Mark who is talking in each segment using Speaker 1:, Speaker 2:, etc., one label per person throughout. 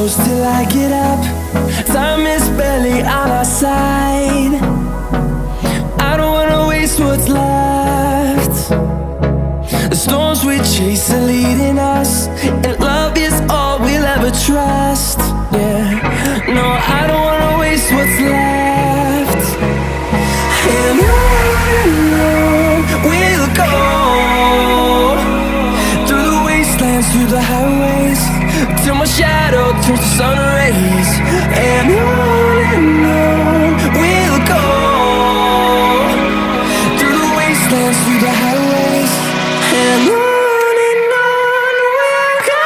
Speaker 1: close till I get up. Time is barely on our side. I don't wanna waste what's left. The storms we chase are leading us, and love is all we'll ever trust. Yeah, no, I don't wanna waste what's left. And on we'll go, through the wastelands, through the highways, till my shadow turns to sun rays. And on we'll go, through the wastelands, through the highways, and on we'll go.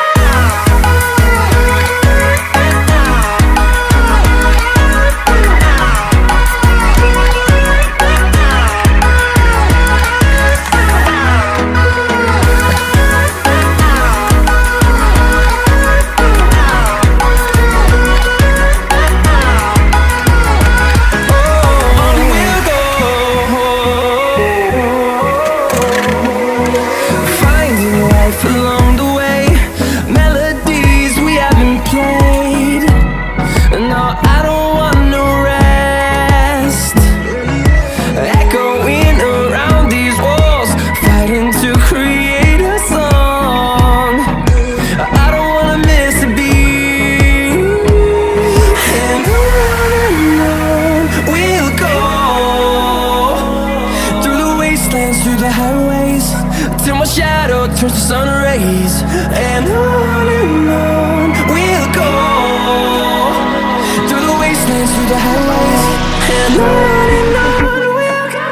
Speaker 1: Along the way, melodies we haven't played. No, I don't want no rest. Echoing around these walls, fighting to create a song. I don't wanna miss a beat. And on we'll go, through the wastelands, through the highways, till my shadow turns to sun rays. And on we'll go, through the wastelands, through the highways, and on we'll go.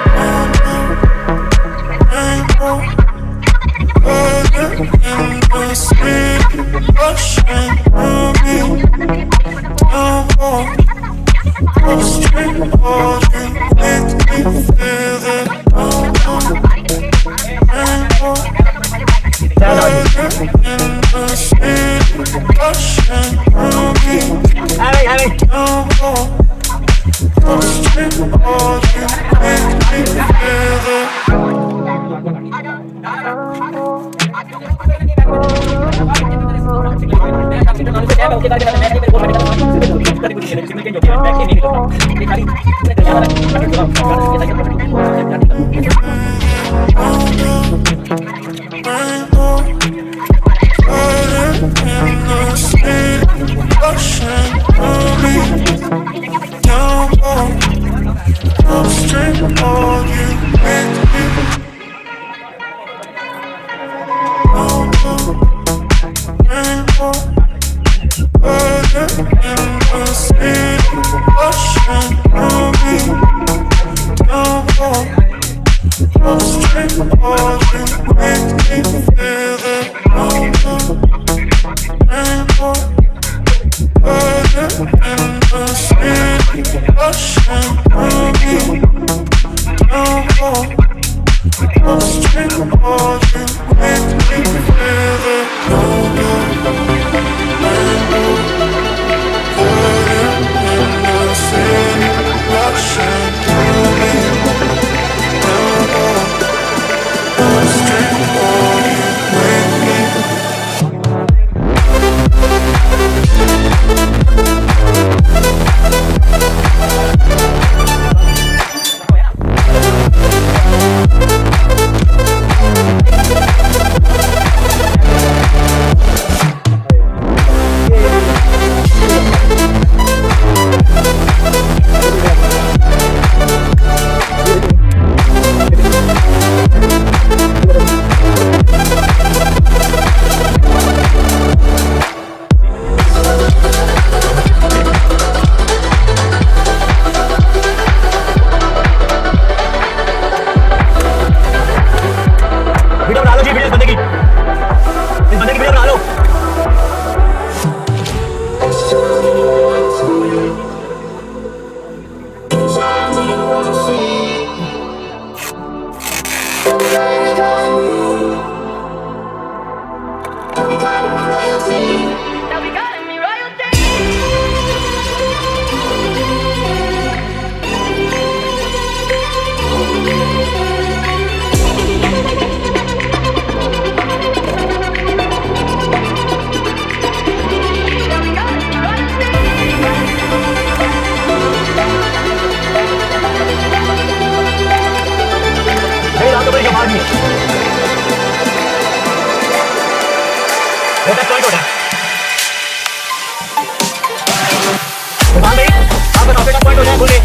Speaker 2: ตัวแรกคุณดิ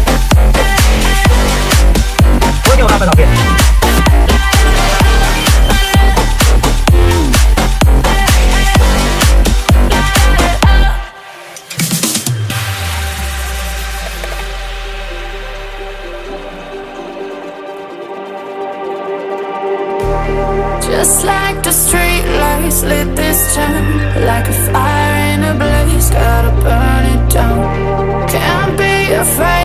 Speaker 2: คุณอยู่ครับเป็นหรอพี่
Speaker 1: Just like the street lights lit this town, like a fire in a blaze, gotta burn it down.